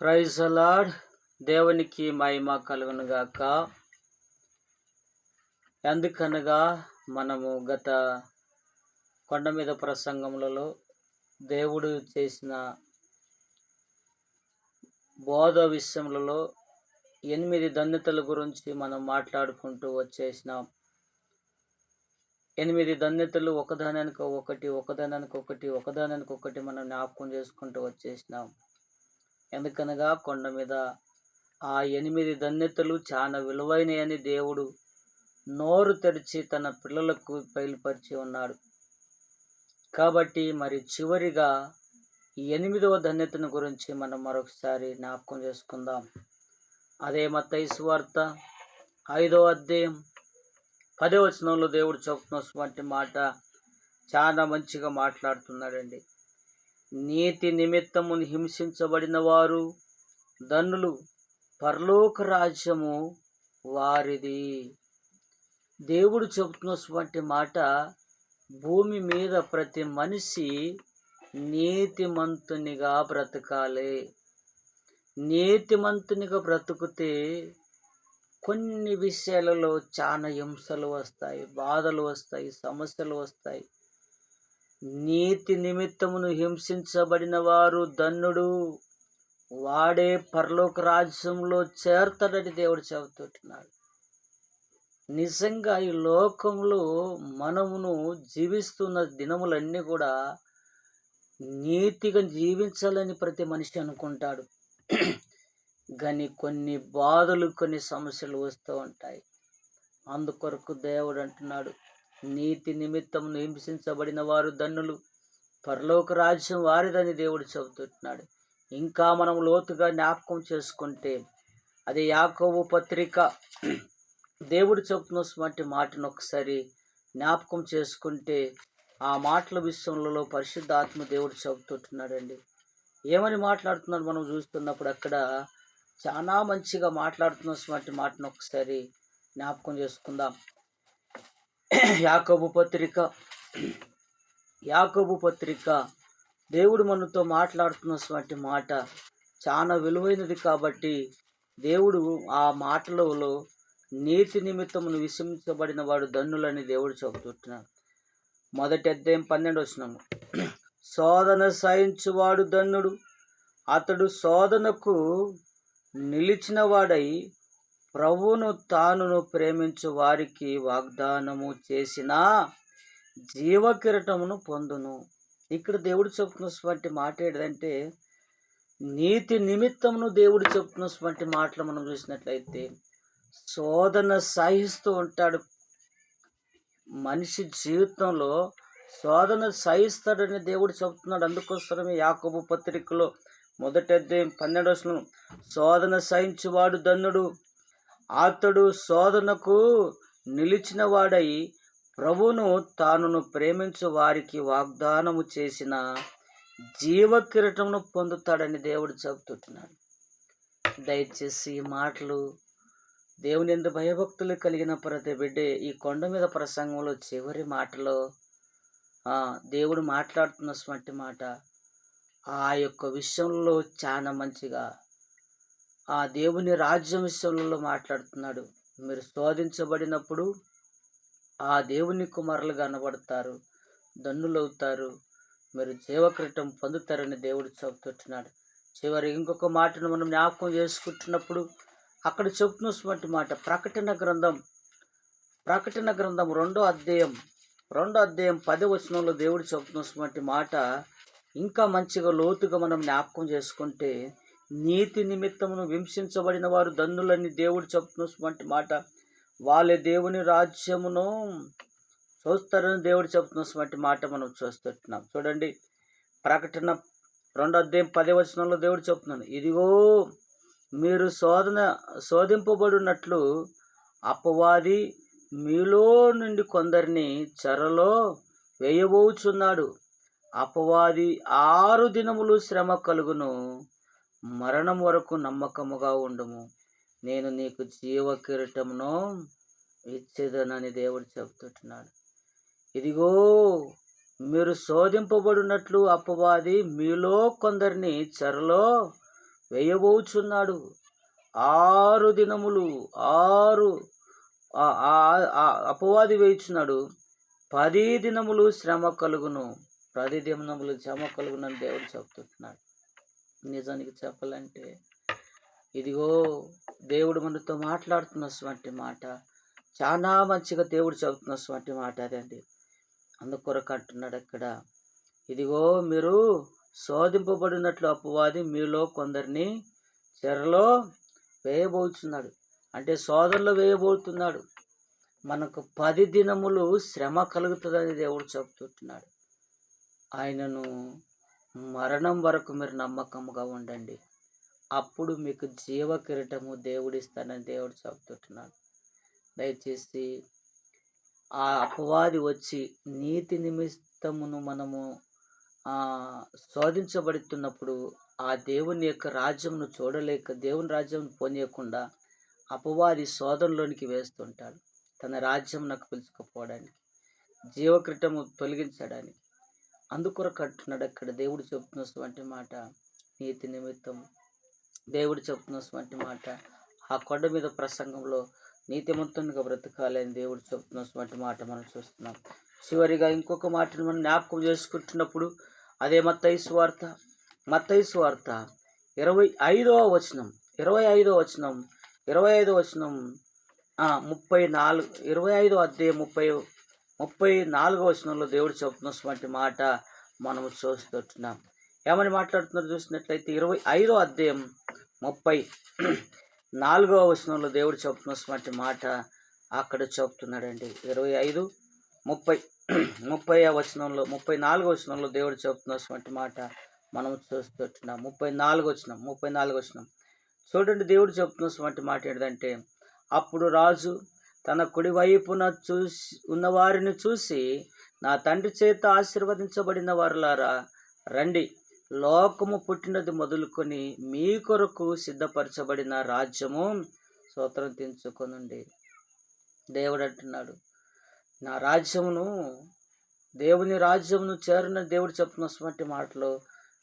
Praise the lord. దేవునికి మహిమ కలుగును గాక. ఎందుకనగా మనము గత కొండ మీద ప్రసంగములలో దేవుడు చేసిన బోధ విషయములలో 8 ధన్యతల గురించి మనం మాట్లాడుకుంటూ వచ్చేసినాం. 8 ధన్యతలు ఒకదానికి మనం జ్ఞాపకం చేసుకుంటూ వచ్చేసినాం. ఎందుకనగా కొండ మీద ఆ 8 ధన్యతలు చాలా విలువైనయని దేవుడు నోరు తెరిచి తన పిల్లలకు బయలుపరిచి ఉన్నాడు. కాబట్టి మరి చివరిగా ఈ 8వ ధన్యతను గురించి మనం మరొకసారి జ్ఞాపకం చేసుకుందాం. అదే మత్తయి సువార్త 5వ అధ్యాయం 10వ వచనంలో దేవుడు చెప్తున్నటువంటి మాట చాలా మంచిగా మాట్లాడుతున్నాడండి. నీతి నిమిత్తము హింసించబడిన వారు ధన్యులు, పరలోక రాజ్యము వారిది. దేవుడు చెబుతున్నటువంటి మాట, భూమి మీద ప్రతి మనిషి నీతిమంతునిగా బ్రతకాలి. నీతిమంతునిగా బ్రతుకుతే కొన్ని విషయాలలో చాలా హింసలు వస్తాయి, బాధలు వస్తాయి, సమస్యలు వస్తాయి. నీతి నిమిత్తమును హింసించబడిన వారు ధన్యుడు, వాడే పరలోక రాజ్యంలో చేరతాడని దేవుడు చెబుతున్నాడు. నిజంగా ఈ లోకంలో మనమును జీవిస్తున్న దినములన్నీ కూడా నీతిగా జీవించాలని ప్రతి మనిషి అనుకుంటాడు. కానీ కొన్ని బాధలు, కొన్ని సమస్యలు వస్తూ ఉంటాయి. అందుకొరకు దేవుడు అంటున్నాడు, నీతి నిమిత్తం హింసించబడిన వారు ధన్యులు, పరలోక రాజ్యం వారిదని దేవుడు చెబుతున్నాడు. ఇంకా మనం లోతుగా జ్ఞాపకం చేసుకుంటే అది యాకోబు పత్రిక దేవుడు చెబుతున్నటువంటి మాటను ఒకసారి జ్ఞాపకం చేసుకుంటే ఆ మాటల విషయంలో పరిశుద్ధాత్మ దేవుడు చెబుతున్నాడండి. ఏమని మాట్లాడుతున్నాడు మనం చూస్తున్నప్పుడు అక్కడ చాలా మంచిగా మాట్లాడుతున్నటువంటి మాటను ఒకసారి జ్ఞాపకం చేసుకుందాం. యాకోబు పత్రిక దేవుడు మనతో మాట్లాడుతున్నటువంటి మాట చాలా విలువైనది. కాబట్టి దేవుడు ఆ మాటలలో నీతి నిమిత్తమును విషమించబడిన వాడు ధన్యులని దేవుడు చెబుతున్నాడు. మొదటి అధ్యాయం 12వ వచనం, శోధన సహించువాడు ధన్యుడు, అతడు శోధనకు నిలిచిన వాడై ప్రభువును తానును ప్రేమించు వారికి వాగ్దానము చేసిన జీవకిరటమును పొందును. ఇక్కడ దేవుడు చెప్తున్నటువంటి మాట ఏంటంటే, నీతి నిమిత్తమును దేవుడు చెప్తున్నటువంటి మాటలు మనం చూసినట్లయితే శోధన సహిస్తూ ఉంటాడు. మనిషి జీవితంలో శోధన సహిస్తాడని దేవుడు చెప్తున్నాడు. అందుకోసమే యాకోబు పత్రికలో మొదటి అధ్యాయం 12వ వచనం, శోధన సహించువాడు ధన్యుడు, అతడు శోధనకు నిలిచిన వాడై ప్రభువును తానును ప్రేమించు వారికి వాగ్దానము చేసిన జీవకిరీటమును పొందుతాడని దేవుడు చెబుతున్నాడు. దయచేసి ఈ మాటలు దేవుని యందు భయభక్తులు కలిగిన ప్రతి బిడ్డే ఈ కొండ మీద ప్రసంగంలో చివరి మాటలో దేవుడు మాట్లాడుతున్నటువంటి మాట ఆ యొక్క విషయంలో చాలా మంచిగా ఆ దేవుని రాజ్యం విషయంలో మాట్లాడుతున్నాడు. మీరు శోధించబడినప్పుడు ఆ దేవుని కుమారులు కనబడతారు, ధన్యులవుతారు, మీరు జీవకిరీటం పొందుతారని దేవుడు చెబుతున్నాడు. చివరి ఇంకొక మాటను మనం జ్ఞాపకం చేసుకుంటున్నప్పుడు అక్కడ చెబుతున్నటువంటి మాట ప్రకటన గ్రంథం 2వ అధ్యాయం 10వ వచనంలో దేవుడు చెబుతున్నటువంటి మాట ఇంకా మంచిగా లోతుగా మనం జ్ఞాపకం చేసుకుంటే, నీతి నిమిత్తమును హింసించబడిన వారు ధన్యులని దేవుడు చెబుతున్నటువంటి మాట, వాళ్ళే దేవుని రాజ్యమును చూస్తారని దేవుడు చెబుతున్నటువంటి మాట మనం చూస్తున్నాం. చూడండి, ప్రకటన 2వ అధ్యాయం 10వ వచనంలో దేవుడు చెప్తున్నాడు, ఇదిగో మీరు శోధింపబడినట్లు అపవాది మీలో నుండి కొందరిని చెరలో వేయబోచున్నాడు. అపవాది 6 దినములు శ్రమ కలుగును, మరణం వరకు నమ్మకముగా ఉండుము, నేను నీకు జీవ కిరీటమును ఇచ్చేదనని దేవుడు చెబుతున్నాడు. ఇదిగో మీరు శోధింపబడినట్లు అపవాది మీలో కొందరిని చెరలో వేయబోచున్నాడు. 6 దినములు 6 అపవాది వేయుచున్నాడు. 10 దినములు శ్రమ కలుగును. 10 దినములు శ్రమ కలుగునని దేవుడు చెప్తున్నాడు. నిజానికి చెప్పాలంటే ఇదిగో దేవుడు మనతో మాట్లాడుతున్నటువంటి మాట, చాలా మంచిగా దేవుడు చెబుతున్నటువంటి మాట అదండి. అందుకొరకు అంటున్నాడు అక్కడ, ఇదిగో మీరు శోధింపబడినట్లు అపవాది మీలో కొందరిని చెరలో వేయబోతున్నాడు. అంటే శోధనలో వేయబోతున్నాడు. మనకు 10 దినములు శ్రమ కలుగుతుందని దేవుడు చెప్తున్నాడు. ఆయనను మరణం వరకు మీరు నమ్మకంగా ఉండండి, అప్పుడు మీకు జీవ కిరీటము దేవుడిస్తానని దేవుడు చెప్తున్నాడు. దయచేసి ఆ అపవాది వచ్చి నీతి నిమిత్తమును మనము శోధించబడుతున్నప్పుడు ఆ దేవుని యొక్క రాజ్యంను చూడలేక, దేవుని రాజ్యం పొందకుండా అపవాది శోధనలోనికి వేస్తుంటాడు. తన రాజ్యం నాకు పిలుచుకుపోవడానికి, జీవక్రిటము తొలగించడానికి. అందుకొరకు అంటున్నాడు అక్కడ దేవుడు చెప్తున్నటువంటి మాట, నీతి నిమిత్తం దేవుడు చెప్తున్నటువంటి మాట. ఆ కొండ మీద ప్రసంగంలో నీతిమంతునిగా బ్రతకాలని దేవుడు చెప్తున్నటువంటి మాట మనం చూస్తున్నాం. చివరిగా ఇంకొక మాటను మనం జ్ఞాపకం చేసుకుంటున్నప్పుడు అదే మత్తయి సువార్త 25వ వచనం 25వ వచనం 25వ అధ్యాయం 34వ వచనంలో దేవుడు చెప్తున్నటువంటి మాట మనము చూస్తున్నాం. ఏమని మాట్లాడుతున్నారు చూసినట్లయితే 25వ అధ్యాయం 34వ వచనంలో దేవుడు చెప్తున్నటువంటి మాట అక్కడ చెప్తున్నాడండి. 30వ వచనంలో 34వ వచనంలో దేవుడు చెప్తున్నటువంటి మాట మనం చూస్తున్నాం. 34వ వచనం చూడండి. దేవుడు చెప్తున్నటువంటి మాట ఏంటంటే, అప్పుడు రాజు తన కుడి వైపున ఉన్నవారిని చూసి, నా తండ్రి చేత ఆశీర్వదించబడిన వారులారా రండి, లోకము పుట్టినది మొదలుకొని మీ కొరకు సిద్ధపరచబడిన రాజ్యము స్వతంత్రించుకొనండి. దేవుడు అంటున్నాడు, నా రాజ్యమును, దేవుని రాజ్యమును చేరిన దేవుడు చెప్తున్నటువంటి మాటలో,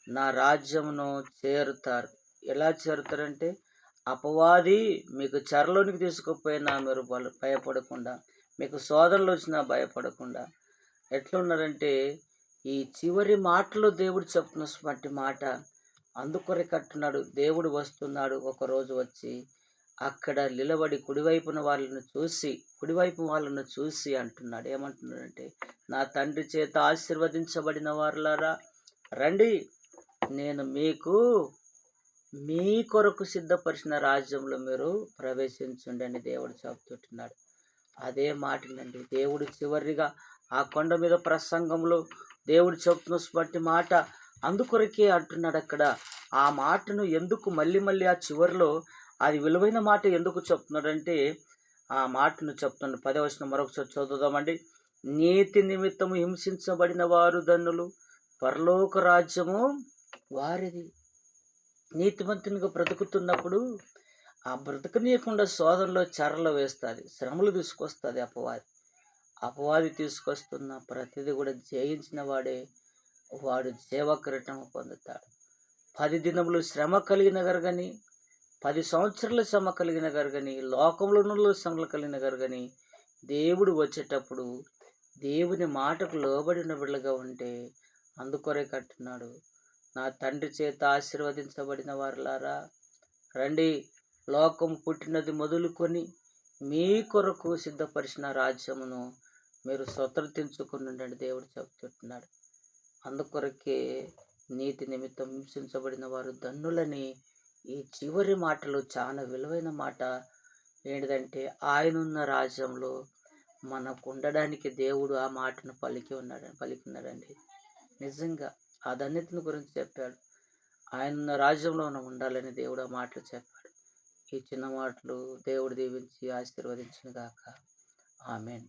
నా రాజ్యమును చేరుతారు. ఎలా చేరుతారంటే, అపవాది మీకు చెరలోనికి తీసుకుపోయినా మీరు భయపడకుండా, మీకు శోధనలు వచ్చినా భయపడకుండా ఎట్లున్నారంటే, ఈ చివరి మాటలో దేవుడు చెప్తున్నటువంటి మాట. అందుకొరకు అంటున్నాడు, దేవుడు వస్తున్నాడు ఒకరోజు వచ్చి అక్కడ నిలబడి కుడివైపు వాళ్ళను చూసి అంటున్నాడు. ఏమంటున్నాడంటే, నా తండ్రి చేత ఆశీర్వదించబడిన వారులారా రండి, నేను మీ కొరకు సిద్ధపరిచిన రాజ్యంలో మీరు ప్రవేశించండి అని దేవుడు చెప్తున్నాడు. అదే మాటనండి దేవుడు చివరిగా ఆ కొండ మీద ప్రసంగంలో దేవుడు చెప్తున్నటువంటి మాట. అందుకొరకే అంటున్నాడు అక్కడ. ఆ మాటను ఎందుకు మళ్ళీ ఆ చివరిలో అది విలువైన మాట ఎందుకు చెప్తున్నాడంటే, ఆ మాటను చెప్తున్నాడు. 10వ వచనం మరొకసారి చదువుదామండి. నీతి నిమిత్తము హింసించబడిన వారు ధన్యులు, పరలోక రాజ్యము వారిది. నీతిమంతునిగా బ్రతుకుతున్నప్పుడు ఆ బ్రతకనీయకుండా శోధనలో చెరలో వేస్తుంది, శ్రమలు తీసుకొస్తుంది అపవాది తీసుకొస్తున్న ప్రతిదీ కూడా జయించిన వాడు జీవకిరీటం పొందుతాడు. 10 దినములు శ్రమ కలిగిన గరగని, 10 సంవత్సరాల శ్రమ కలిగిన గరగని, లోకంలో శ్రమలు కలిగిన గరగని, దేవుడు వచ్చేటప్పుడు దేవుని మాటకు లోబడిన బిడ్డగా ఉంటే, అందుకొరే కట్టున్నాడు, నా తండ్రి చేత ఆశీర్వదించబడిన వారులారా రండి, లోకం పుట్టినది మొదలుకొని మీ కొరకు సిద్ధపరిచిన రాజ్యమును మీరు స్వతంత్రించుకుని దేవుడు చెప్తున్నాడు. అందుకొరకే నీతి నిమిత్తం హింసించబడిన వారు ధన్యులని ఈ చివరి మాటలు చాలా విలువైన మాట. ఏంటిదంటే, ఆయనున్న రాజ్యంలో మనకు ఉండడానికి దేవుడు ఆ మాటను పలికిన్నాడండి. నిజంగా ఆ ధన్యతను గురించి చెప్పాడు. ఆయనున్న రాజ్యంలో మనం ఉండాలని దేవుడు ఆ మాటలు చెప్పాడు. ఈ చిన్న మాటలు దేవుడు దీవించి ఆశీర్వదించును గాక. ఆమేన్.